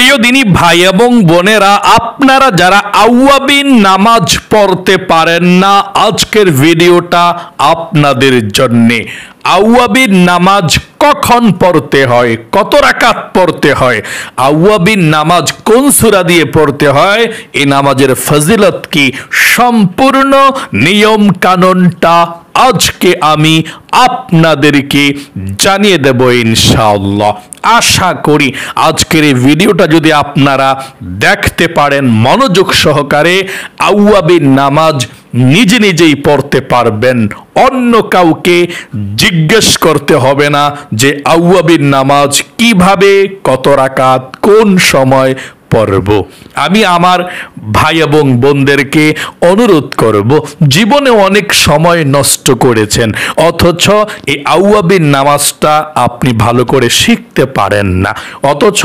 প্রিয় দিনী ভাই এবং বোনেরা, আপনারা যারা আউয়াবিন নামাজ পড়তে পারেন না, আজকের ভিডিওটা আপনাদের জন্যে। আউয়াবিন নামাজ কখন পড়তে হয়, কত রাকাত পড়তে হয়, আউয়াবিন নামাজ কোন সূরা দিয়ে পড়তে হয়, এই নামাজের ফজিলত কি, সম্পূর্ণ নিয়ম কানুনটা আজকে আমি আপনাদেরকে জানিয়ে দেব ইনশাআল্লাহ। আশা করি আজকের এই ভিডিওটা যদি আপনারা দেখতে পারেন মনোযোগ সহকারে, আউয়াবিন নামাজ নিজে নিজেই পড়তে পারবেন, অন্য কাউকে জিজ্ঞেস করতে হবে না যে আউয়াবিন নামাজ কিভাবে, কত রাকাত, কোন সময় পড়ব। আমি আমার ভাই এবং বোনদেরকে অনুরোধ করব, জীবনে অনেক সময় নষ্ট করেছেন অথচ এই আউয়াবিন নামাজটা আপনি ভালো করে শিখতে পারেন না, অথচ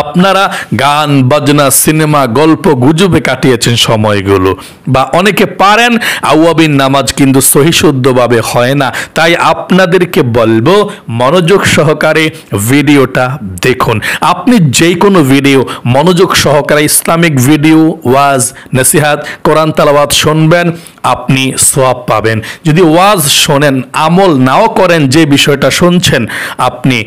আপনারা গান বাজনা সিনেমা গল্প গুজবে কাটিয়েছেন সময়গুলো, বা অনেকে পারেন আউয়াবিন নামাজ কিন্তু সহিশুদ্ধভাবে হয় না। তাই আপনাদেরকে বলবো মনোযোগ সহকারে ভিডিওটা দেখুন। আপনি যে কোনো ভিডিও মনোযোগ সহকারে, ইসলামিক ভিডিও, ওয়াজ, নসিহাত, কোরআন তেলাওয়াত শুনবেন, আপনি সওয়াব পাবেন। যদি ওয়াজ শোনেন আমল নাও করেন, যে বিষয়টা শুনছেন আপনি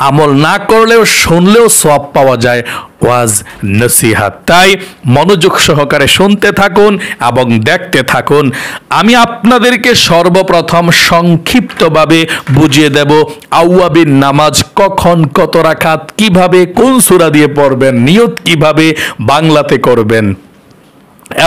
আমল না করলেও শুনলেও সওয়াব পাওয়া যায় ওয়াজ নসিহাত। তাই মনোযোগ সহকারে শুনতে থাকুন এবং দেখতে থাকুন। আমি আপনাদেরকে সর্বপ্রথম সংক্ষিপ্তভাবে বুঝিয়ে দেব আউয়াবিন নামাজ কখন, কত রাকাত, কিভাবে, কোন সূরা দিয়ে পড়বেন, নিয়ত কিভাবে বাংলাতে করবেন,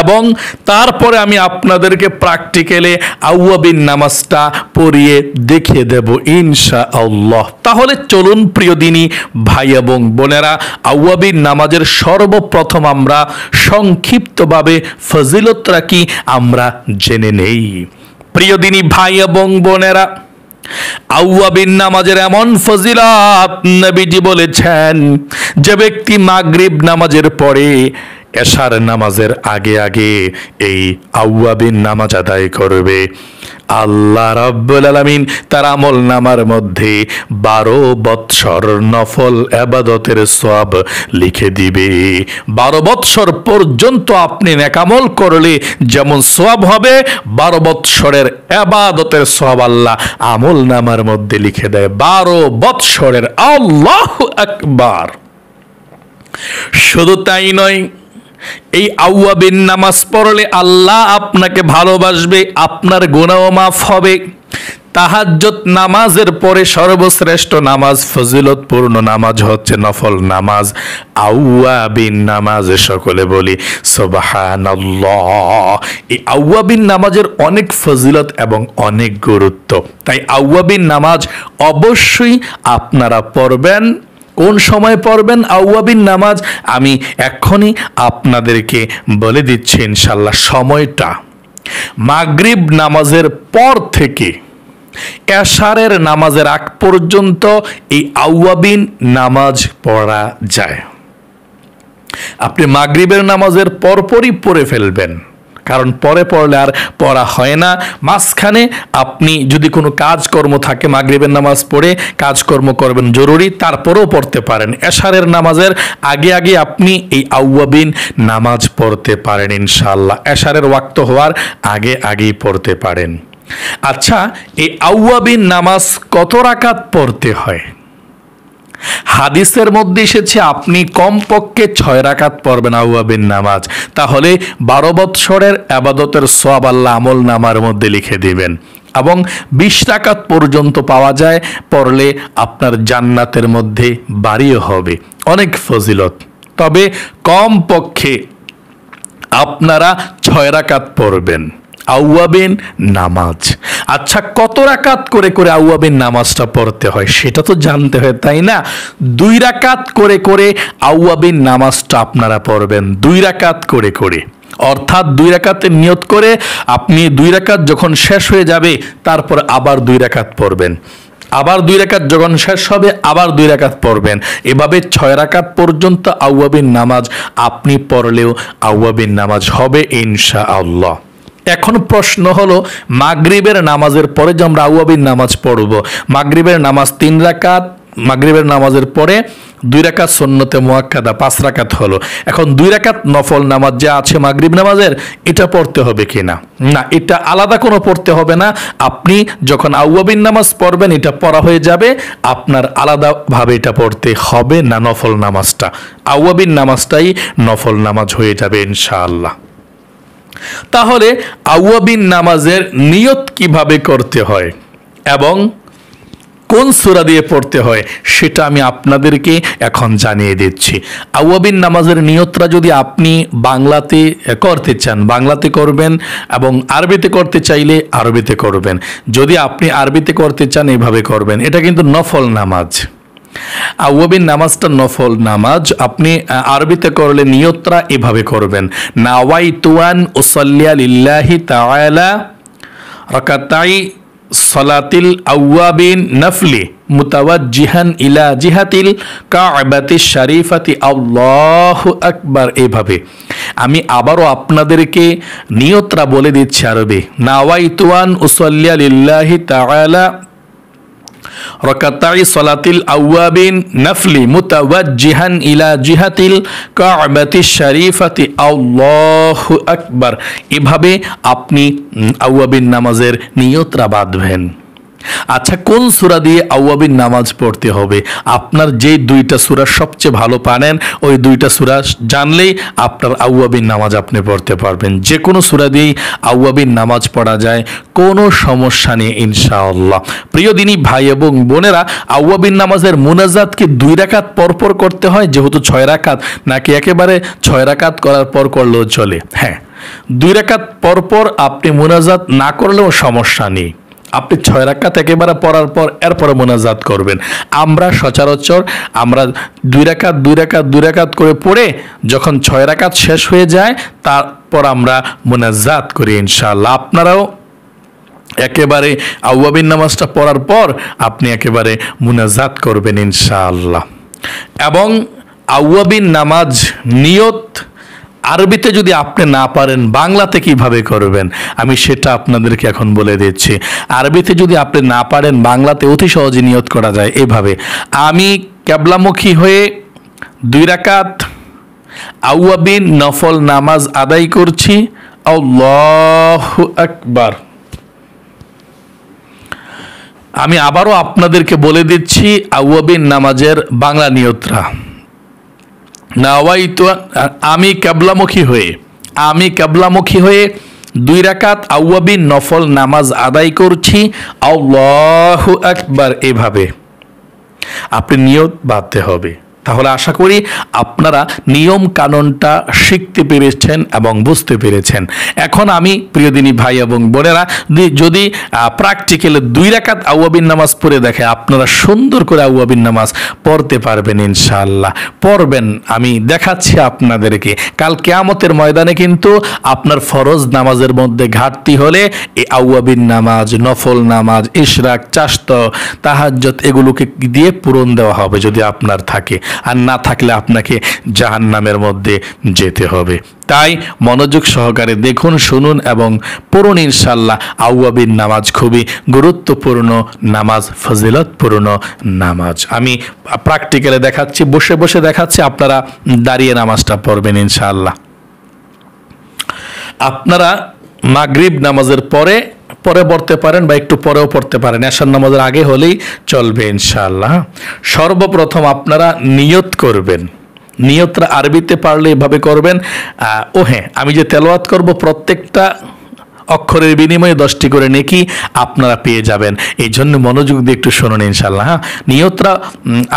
এবং তারপরে আমি আপনাদেরকে প্র্যাকটিক্যালে আউয়াবিন নামাজটা পড়িয়ে দেখিয়ে দেব ইনশাআল্লাহ। তাহলে চলুন প্রিয় দিনী ভাই এবং বোনেরা, আউয়াবিন নামাজের সর্বপ্রথম আমরা সংক্ষিপ্তভাবে ফজিলতটা কি আমরা জেনে নেই। প্রিয় দিনী ভাই এবং বোনেরা, আউয়াবিন নামাজের এমন ফজিলত নবীজি বলেছেন, যে ব্যক্তি মাগরিব নামাজের পরে এশার নামাজের আগে আগে এই আউয়াবিন নামাজ আদায় করবে, আল্লাহ রাব্বুল আলামিন তার আমল নামার মধ্যে 12 বৎসর নফল ইবাদতের সওয়াব লিখে দিবে। 12 বৎসর পর্যন্ত আপনি নেকামল করলে যেমন সওয়াব হবে, 12 বৎসরের ইবাদতের সওয়াব আল্লাহ আমল নামার মধ্যে লিখে দেয়। 12 বৎসরের, আল্লাহু আকবার। শুধু তাই নয়, এই আউয়াবিন নামাজ পড়লে আল্লাহ আপনাকে ভালোবাসবে, আপনার গুনাহ মাফ হবে। তাহাজ্জুদ নামাজের পরে সর্বশ্রেষ্ঠ নামাজ, ফজিলতপূর্ণ নামাজ হচ্ছে নফল নামাজ আউয়াবিন নামাজ। সকলে বলি সুবহানাল্লাহ। এই আউয়াবিন নামাজের অনেক ফজিলত এবং অনেক গুরুত্ব, তাই আউয়াবিন নামাজ অবশ্যই আপনারা পড়বেন। কোন সময় পড়বেন আউয়াবিন নামাজ আমি এখনই আপনাদেরকে বলে দিচ্ছি ইনশাআল্লাহ। সময়টা মাগরিব নামাজের পর থেকে এশারের নামাজের আগ পর্যন্ত এই আউয়াবিন নামাজ পড়া যায়। আপনি মাগরিবের নামাজের পরপরই পড়ে ফেলবেন, কারণ পরে পড়লে আর পড়া হয় না। মাঝখানে আপনি যদি কোনো কাজকর্ম থাকে, মাগরিবের নামাজ পড়ে কাজকর্ম করবেন জরুরি, তারপরেও পড়তে পারেন। এশারের নামাজের আগে আগে আপনি এই আউয়াবিন নামাজ পড়তে পারেন ইনশাআল্লাহ। এশারের ওয়াক্ত হওয়ার আগে আগেই পড়তে পারেন। আচ্ছা, এই আউয়াবিন নামাজ কত রাকাত পড়তে হয়? হাদিসের মধ্যে এসেছে আপনি কমপক্ষে 6 রাকাত পড়বেন আউয়াবিন নামাজ, তাহলে 12 বৎসরের ইবাদতের সওয়াব আল্লাহ আমল নামার মধ্যে লিখে দিবেন। এবং 20 রাকাত পর্যন্ত পাওয়া যায়, পড়লে আপনার জান্নাতের মধ্যে বাড়িও হবে, অনেক ফজিলত। তবে কমপক্ষে আপনারা 6 রাকাত পড়বেন আউয়াবিন নামাজ। আচ্ছা, কত রাকাত করে করে আউয়াবিন নামাজটা পড়তে হয় সেটা তো জানতে হয়, তাই না? 2 রাকাত করে করে আউয়াবিন নামাজটা আপনারা পড়বেন, 2 রাকাত করে করে। অর্থাৎ 2 রাকাতের নিয়ত করে আপনি 2 রাকাত যখন শেষ হয়ে যাবে তারপর আবার 2 রাকাত পড়বেন, আবার 2 রাকাত যখন শেষ হবে আবার 2 রাকাত পড়বেন। এভাবে 6 রাকাত পর্যন্ত আউয়াবিন নামাজ আপনি পড়লেও আউয়াবিন নামাজ হবে ইনশাআল্লাহ। এখন প্রশ্ন হলো, মাগরিবের নামাজের পরে যে আমরা আউয়াবিন নামাজ পড়ব, মাগরিবের নামাজ 3 রাকাত, মাগরিবের নামাজের পরে 2 রাকাত সুন্নতে মুআক্কাদা 5 রাকাত হলো। এখন 2 রাকাত নফল নামাজ যে আছে মাগরিব নামাজের, এটা পড়তে হবে কিনা? না, এটা আলাদা কোনো পড়তে হবে না। আপনি যখন আউয়াবিন নামাজ পড়বেন এটা পড়া হয়ে যাবে, আপনার আলাদাভাবে এটা পড়তে হবে না। নফল নামাজটা, আউয়াবিন নামাজটাই নফল নামাজ হয়ে যাবে ইনশাআল্লাহ। তাহলে আউয়াবিন নামাজের নিয়ত কিভাবে করতে হয় এবং কোন সূরা দিয়ে পড়তে হয় সেটা আমি আপনাদেরকে এখন জানিয়ে দিচ্ছি। আউয়াবিন নামাজের নিয়তটা যদি আপনি বাংলাতে করতে চান বাংলাতে করবেন, এবং আরবিতে করতে চাইলে আরবিতে করবেন। যদি আপনি আরবিতে করতে চান এভাবে করবেন। এটা কিন্তু নফল নামাজ, আউয়াবিন নামাজটা নফল নামাজ। আপনি আরবিতে করলে নিয়তটা এভাবে করবেন, নাওয়াইতু আন উসাল্লিয়া লিল্লাহি তাআলা রাকাতাই সলাতিল আউয়াবিন নফলি মুতাওয়াজ্জিহান ইলা জিহাতিল কাবাতিশ শরীফাতি আল্লাহু আকবার। এভাবে আমি আবারও আপনাদেরকে নিয়তটা বলে দিচ্ছি আরবি, নাওয়াইতু আন উসাল্লিয়া লিল্লাহি তাআলা রাকাতাই সলাতিল আউয়াবিন নফলি মুতাওয়াজ্জিহান ইলা জিহাতিল কাবাতিশ শরীফাতি আল্লাহু আকবার। এভাবে আপনি আউয়াবিন নামাজের নিয়তটা বাঁধবেন। আচ্ছা, কোন সূরা দিয়ে আউয়াবিন নামাজ পড়তে হবে? আপনার যে 2টা সূরা সবচেয়ে ভালো পারেন ওই 2টা সূরা জানলেই আপনার আউয়াবিন নামাজ আপনি পড়তে পারবেন। যে কোনো সূরা দিয়েই আউয়াবিন নামাজ পড়া যায়, কোনো সমস্যা নেই ইনশাআল্লাহ। প্রিয় দিনী ভাই এবং বোনেরা, আউয়াবিন নামাজের মুনাজাত কি 2 রাকাত পরপর করতে হয় যেহেতু 6 রাকাত, নাকি একেবারে 6 রাকাত করার পর করলেও চলে? হ্যাঁ, 2 রাকাত পরপর আপনি মুনাজাত না করলেও সমস্যা নেই। আপনি 6 রাকাত একেবারে পড়ার পর এরপরে মুনাজাত করবেন। আমরা সচরাচর 2 রাকাত করে পড়ে যখন 6 রাকাত শেষ হয়ে যায় তারপর আমরা মুনাজাত করি ইনশাআল্লাহ। আপনারাও একেবারে আউয়াবিন নামাজটা পড়ার পর আপনি একেবারে মুনাজাত করবেন ইনশাআল্লাহ। এবং আউয়াবিন নামাজ নিয়ত আরবিতে যদি আপনি না পারেন বাংলাতে কিভাবে করবেন আমি সেটা আপনাদেরকে এখন বলে দিচ্ছি। আরবিতে যদি আপনি না পারেন বাংলাতে অতি সহজে নিয়ত করা যায় এভাবে, আমি কিবলামুখী হয়ে 2 রাকাত আউয়াবিন নফল নামাজ আদায় করছি, আল্লাহু আকবার। আমি আবারও আপনাদেরকে বলে দিচ্ছি আউয়াবিন নামাজের বাংলা নিয়তরা। নাওয়াইতু, আমি কিবলামুখী হয়ে 2 রাকাত আউয়াবিন নফল নামাজ আদায় করছি, আল্লাহু আকবার। এভাবে আপনি নিয়ত বাঁধতে হবে। তাহলে আশা করি আপনারা নিয়ম কানুনটা শিখতে পেরেছেন এবং বুঝতে পেরেছেন। এখন আমি প্রিয় দিনী ভাই এবং বোনেরা, যদি প্র্যাকটিক্যালে 2 রাকাত আউয়াবিন নামাজ পড়ে দেখে আপনারা সুন্দর করে আউয়াবিন নামাজ পড়তে পারবেন ইনশাআল্লাহ। পড়বেন, আমি দেখাচ্ছি আপনাদেরকে। কাল কিয়ামতের ময়দানে কিন্তু আপনার ফরজ নামাজের মধ্যে ঘাটতি হলে এই আউয়াবিন নামাজ, নফল নামাজ, ইশরাক, চাশত, তাহাজ্জুদ এগুলোকে দিয়ে পূরণ দেওয়া হবে যদি আপনার থাকে, আর না থাকলে আপনাকে জাহান্নামের মধ্যে যেতে হবে। তাই মনোযোগ সহকারে দেখুন, শুনুন এবং পড়ুন ইনশাআল্লাহ। আউয়াবিন নামাজ খুবই গুরুত্বপূর্ণ নামাজ, ফজিলতপূর্ণ নামাজ। আমি প্র্যাকটিক্যালে দেখাচ্ছি, বসে বসে দেখাচ্ছি, আপনারা দাঁড়িয়ে নামাজটা পড়বেন ইনশাআল্লাহ। আপনারা মাগরিব নামাজের পরে পড়তে পারেন বা একটু পরেও পড়তে পারেন, এশার নামাজের আগে হলেই চলবে ইনশাআল্লাহ। সর্বপ্রথম আপনারা নিয়ত করবেন। নিয়তটা আরবিতে পারলে এভাবে করবেন। হ্যাঁ, আমি যে তেলাওয়াত করব প্রত্যেকটা অক্ষরের বিনিময়ে 10টি করে নেকি আপনারা পেয়ে যাবেন। এই জন্য মনোযোগ দিয়ে একটু শুনুন ইনশাআল্লাহ। হ্যাঁ, নিয়তটা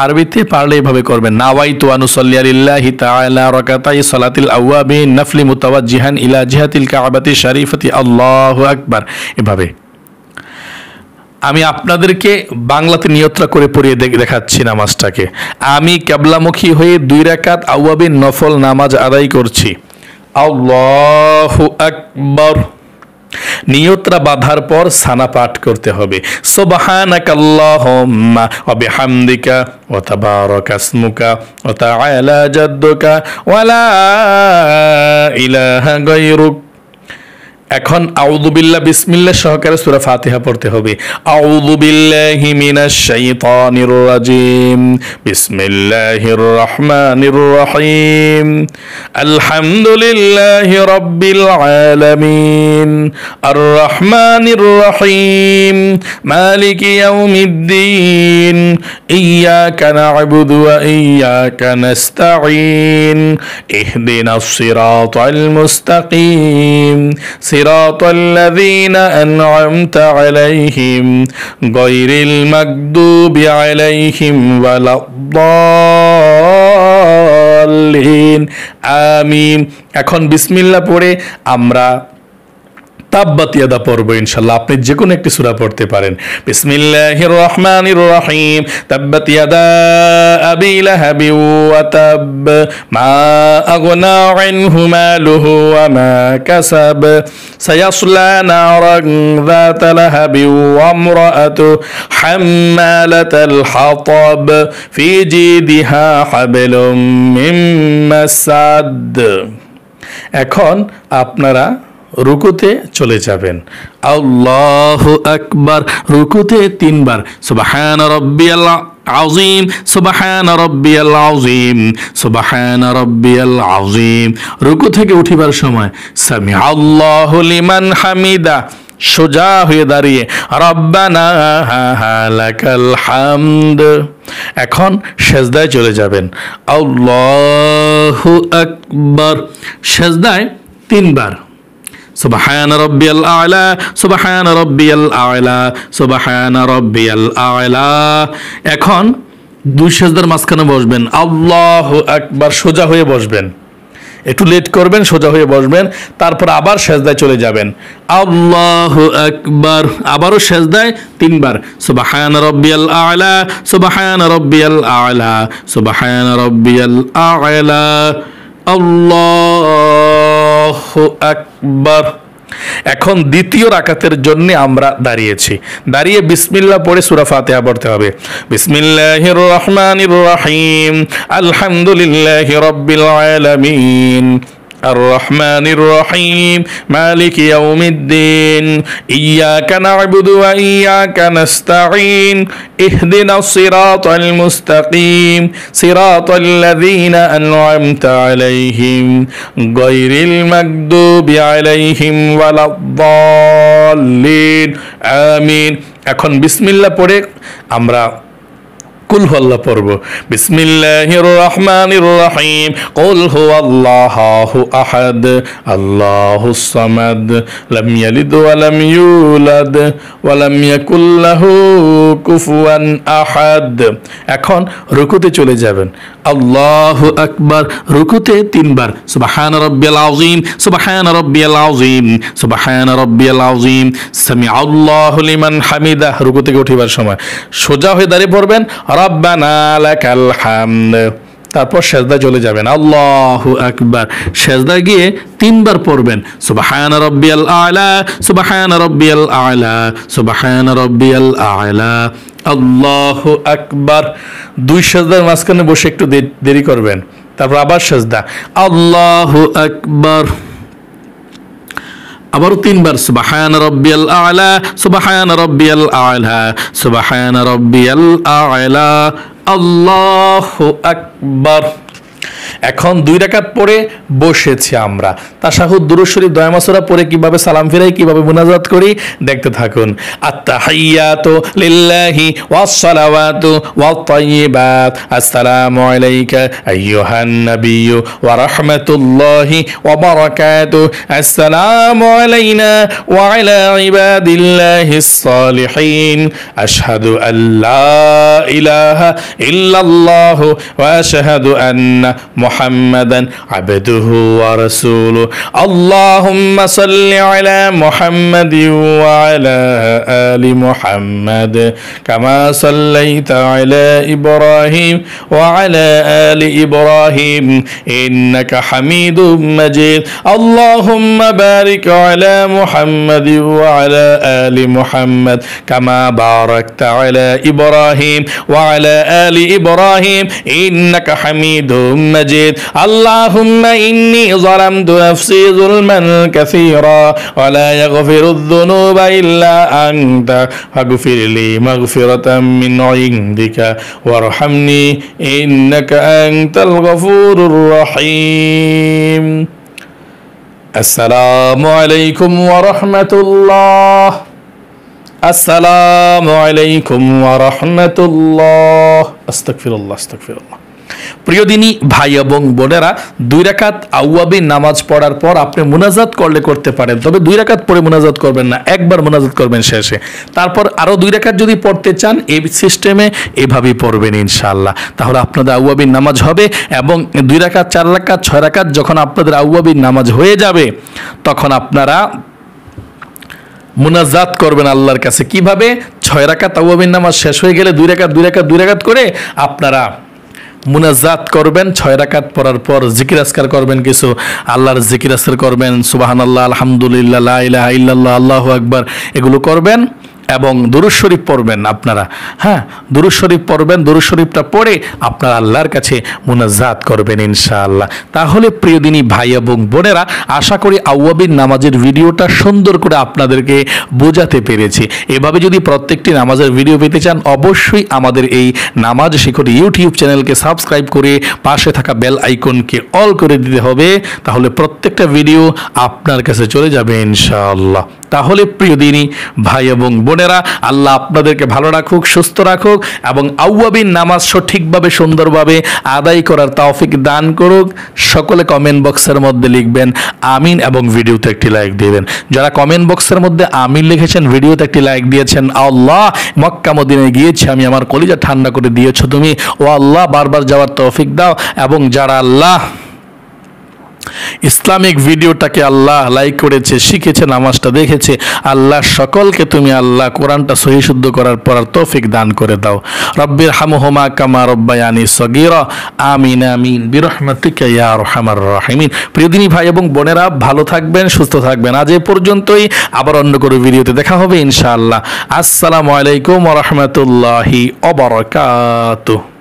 আরবিতে পারলে এভাবে করবেন, নাওয়াইতু আন উসাল্লিয়া লিল্লাহি তাআলা রাকাতাই সলাতিল আউয়াবিন নফলি মুতাওয়াজ্জিহান ইলা জিহাতিল কাবাতি শরীফাতি আল্লাহু আকবার। এভাবে আমি আপনাদেরকে বাংলাতে নিয়তটা করে পড়িয়ে দেখাচ্ছি নামাজটাকে। আমি কিবলামুখী হয়ে 2 রাকাত আউয়াবিন নফল নামাজ আদায় করছি, আল্লাহু আকবার। নিয়তরা বাঁধার পর সানা পাঠ করতে হবে, সুবহানাকাল্লাহুম্মা ওয়া বিহামদিকা ওয়া তাবারাকা ইসমুকা ওয়া তাআলা জাদ্দুকা ওয়া লা ইলাহা গায়রুক। এখন আউযু বিল্লাহ বিসমিল্লাহ সহকারে সূরা ফাতিহা পড়তে হবে। আউযু বিল্লাহি মিনাশ শাইতানির রাজিম, বিসমিল্লাহির রহমানির রহিম, আলহামদুলিল্লাহি রাব্বিল আলামিন, আর রহমানির রহিম, মালিকি ইয়াউমিদ্দিন, ইয়াকা না'বুদু ওয়া ইয়াকা নাস্তাঈন, ইহদিনাস সিরাতাল মুস্তাকিম, সিরাতাল লাযীনা আন'আমতা আলাইহিম গায়রিল মাগদুবি আলাইহিম ওয়ালাদ-দাল্লিন। আমিন। এখন বিসমিল্লাহ পড়ে আমরা তাব্বাত ইয়াদা পড়ব ইনশাআল্লাহ। আপনি যে কোনো একটি সূরা পড়তে পারেন। বিসমিল্লাহির রহমানির রহিম, তাব্বাত ইয়াদা আবি লাহাবি ওয়া তাব, মা আগনা আনহু মালুহু ওয়া মা কাসাব, সায়াসলা নারান যাতা লাহাবি ওয়া ইমরাআতু হাম্মালাতাল হাতাব, ফি জিদিহা হাবলুম মিন মাসাদ। এখন আপনারা রুকুতে চলে যাবেন। আল্লাহু আকবার। রুকুতে 3 বার সুবহান রাব্বিয়াল আযীম, সুবহান রাব্বিয়াল আযীম, সুবহান রাব্বিয়াল আযীম। রুকু থেকে উঠিবার সময় সামি আল্লাহু লিমান হামিদা, সোজা হয়ে দাঁড়িয়ে রব্বানা লাকাল হামদ। এখন সেজদায় চলে যাবেন। আল্লাহু আকবার। সেজদায় 3 বার সুবহান রাব্বিয়াল আ'লা, সুবহান রাব্বিয়াল আ'লা, সুবহান রাব্বিয়াল আ'লা। এখন 2 সেজদার মাঝখানে বসবেন। আল্লাহু আকবার, সোজা হয়ে বসবেন। একটু লেট করবেন, সোজা হয়ে বসবেন। তারপর আবার সেজদায় চলে যাবেন। আল্লাহু আকবার। আবারও সেজদায় 3 বার সুবহান রাব্বিয়াল আ'লা, সুবহান রাব্বিয়াল আ'লা, সুবহান রাব্বিয়াল আ'লা। আল্লাহু আকবার। এখন দ্বিতীয় রাকাতের জন্য আমরা দাঁড়িয়েছি। দাঁড়িয়ে বিসমিল্লাহ পড়ে সূরা ফাতিহা পড়তে হবে। বিসমিল্লাহির রহমানির রহিম, আলহামদুলিল্লাহি রাব্বিল আলামিন, আর রহমানির রহিম, মালিকি ইয়াউমিদ্দিন, ইয়াকা না'বুদু ওয়া ইয়াকা নাস্তাঈন, ইহদিনাস সিরাতাল মুস্তাকিম, সিরাতাল লাযীনা আন'আমতা আলাইহিম গায়রিল মাগদুবি আলাইহিম ওয়ালাদ-দাল্লিন। আমিন। এখন বিসমিল্লাহ পড়ে আমরা কুল হুয়াল্লাহ পড়ব। বিসমিল্লাহির রহমানির রহিম, কুল হুয়াল্লাহু আহাদ, আল্লাহুস সামাদ, লাম ইয়ালিদ ওয়া লাম ইউলাদ ওয়া লাম ইয়াকুল লাহু কুফুয়ান আহাদ। এখন রুকুতে চলে যাবেন। আল্লাহু আকবার। রুকুতে 3 বার সুবহান রাব্বিয়াল আযীম, সুবহান রাব্বিয়াল আযীম, সুবহান রাব্বিয়াল আযীম, সামি আল্লাহু লিমান হামিদা। রুকু থেকে উঠিবার সময় সোজা হয়ে দাঁড়িয়ে পড়বেন রব্বানা লাকাল হামদ। তারপর সেজদা চলে যাবেন। আল্লাহু আকবার। সেজদা গিয়ে 3 বার পড়বেন সুবহান রাব্বিয়াল আ'লা, সুবহান রাব্বিয়াল আ'লা, সুবহান রাব্বিয়াল আ'লা। আল্লাহু আকবার। 2 সেজদার মাঝখানে বসে একটু দেরি করবেন। তারপর আবার সেজদা। আল্লাহু আকবার। আবারও 3 বার সুবহান রাব্বিয়াল আ'লা, সুবহান রাব্বিয়াল আ'লা, সুবহান রাব্বিয়াল আ'লা। আল্লাহু আকবার। এখন 2 রাকাত পড়ে বসেছি আমরা। তাশাহুদ, দুরূদ শরীফ, দোয়া মাসুরা পড়ে কিভাবে সালাম ফিরাই, কিভাবে মুনাজাত করি দেখতে থাকুন। আত-তাহিয়াতু লিল্লাহি ওয়াস-সালাওয়াতু ওয়াত-তাইয়্যিবাত, আসসালামু আলাইকা আইয়ুহান নাবিয়্যু ওয়া রাহমাতুল্লাহি ওয়া বারাকাতুহু, আসসালামু আলাইনা ওয়া আলা ইবাদিল্লাহিস সালিহিন, আশহাদু আল্লা ইলাহা ইল্লাল্লাহু ওয়া আশহাদু আন্না মুহাম্মাদান আবদুহু ওয়া রাসূলুহু। আল্লাহুম্মা সাল্লি আলা মুহাম্মাদিন ওয়া আলা আলি মুহাম্মাদ কামা সাল্লাইতা আলা ইব্রাহিম ওয়া আলা আলি ইব্রাহিম ইন্নাকা হামিদুম মাজিদ। আল্লাহুম্মা বারিক আলা মুহাম্মাদিন ওয়া আলা আলি মুহাম্মাদ কামা বারাকতা আলা ইব্রাহিম ওয়া আলা আলি ইব্রাহিম ইন্নাকা হামিদুম মাজিদ। মাজিদ। আল্লাহুম্মা ইন্নী যালামতু নাফসি যুলমান কাসীরা ওয়া লা ইয়াগফিরুয যুনুবা ইল্লা আনতা ফাগফিরলি মাগফিরাতাম মিন ইনদিকা ওয়ারহামনি ইন্নাকা আনতাল গফুরুর রহিম। আসসালামু আলাইকুম ওয়া রাহমাতুল্লাহ। আসসালামু আলাইকুম ওয়া রাহমাতুল্লাহ। আস্তাগফিরুল্লাহ আস্তাগফিরুল্লাহ। প্রিয় দিনী ভাই এবং বোনেরা, 2 রাকাত আওয়াবিন নামাজ পড়ার পর আপনি মুনাজাত করলে করতে পারেন, তবে 2 রাকাত পড়ে মুনাজাত করবেন না, একবার মুনাজাত করবেন শেষে। তারপর আরো 2 রাকাত যদি পড়তে চান এই সিস্টেমে এভাবেই পড়বেন ইনশাআল্লাহ। তাহলে আপনাদের আওয়াবিন নামাজ হবে এবং 2 রাকাত 4 রাকাত 6 রাকাত যখন আপনাদের আওয়াবিন নামাজ হয়ে যাবে তখন আপনারা মুনাজাত করবেন আল্লাহর কাছে। কিভাবে? 6 রাকাত আওয়াবিন নামাজ শেষ হয়ে গেলে 2 রাকাত 2 রাকাত 2 রাকাত করে আপনারা মুনাজাত করবেন। 6 রাকাত পড়ার পর জিকির আজকার করবেন, কিছু আল্লাহর জিকির আজকার করবেন, সুবহানাল্লাহ, আলহামদুলিল্লাহ, লা ইলাহা ইল্লাল্লাহ, আল্লাহু আকবার, এগুলো করবেন এবং দুরূদ শরীফ পড়বেন আপনারা। হ্যাঁ, দুরূদ শরীফ পড়বেন, দুরূদ শরীফটা পড়ে আপনারা আল্লাহর কাছে মুনাজাত করবেন ইনশাআল্লাহ। তাহলে প্রিয় দিনী ভাই এবং বোনেরা, আশা করি আওয়াবিন নামাজের ভিডিওটা সুন্দর করে আপনাদেরকে বোঝাতে পেরেছি। এভাবে যদি প্রত্যেকটি নামাজের ভিডিও পেতে চান অবশ্যই আমাদের এই নামাজ শিখর ইউটিউব চ্যানেলকে সাবস্ক্রাইব করে পাশে থাকা বেল আইকনকে অল করে দিতে হবে, তাহলে প্রত্যেকটা ভিডিও আপনার কাছে চলে যাবে ইনশাআল্লাহ। তাহলে প্রিয় দিনী ভাই এবং বোনেরা, আল্লাহ আপনাদেরকে ভালো রাখুক, সুস্থ রাখুক এবং আওয়াবিন নামাজ সঠিকভাবে সুন্দরভাবে আদায় করার তৌফিক দান করুক। সকলে কমেন্ট বক্সের মধ্যে লিখবেন আমিন এবং ভিডিওতে একটি লাইক দিবেন। যারা কমেন্ট বক্সের মধ্যে আমিন লিখেছেন, ভিডিওতে একটি লাইক দিয়েছেন, আল্লাহ মক্কা মদিনায় গিয়েছি আমি, আমার কলিজা ঠান্ডা করে দিয়েছো তুমি, ও আল্লাহ বারবার যাওয়ার তৌফিক দাও। এবং যারা আল্লাহ ইসলামিক ভিডিওটাকে আল্লাহ লাইক করেছে, শিখেছে, নামাজটা দেখেছে, আল্লাহ সকলকে তুমি আল্লাহ কোরআনটা সহি শুদ্ধ করার পড়ার তৌফিক দান করে দাও। রব্বির হামহুমা কামা রব্বায়ানি সগীরা। আমিন আমিন বিরহমাতিকা ইয়া আরহামার রাহিমিন। প্রিয় দিনী ভাই এবং বোনেরা, ভালো থাকবেন, সুস্থ থাকবেন। আজ এই পর্যন্তই, আবার অন্য কোনো ভিডিওতে দেখা হবে ইনশাআল্লাহ। আসসালামু আলাইকুম ওয়া রাহমাতুল্লাহি ওয়া বারাকাতুহু।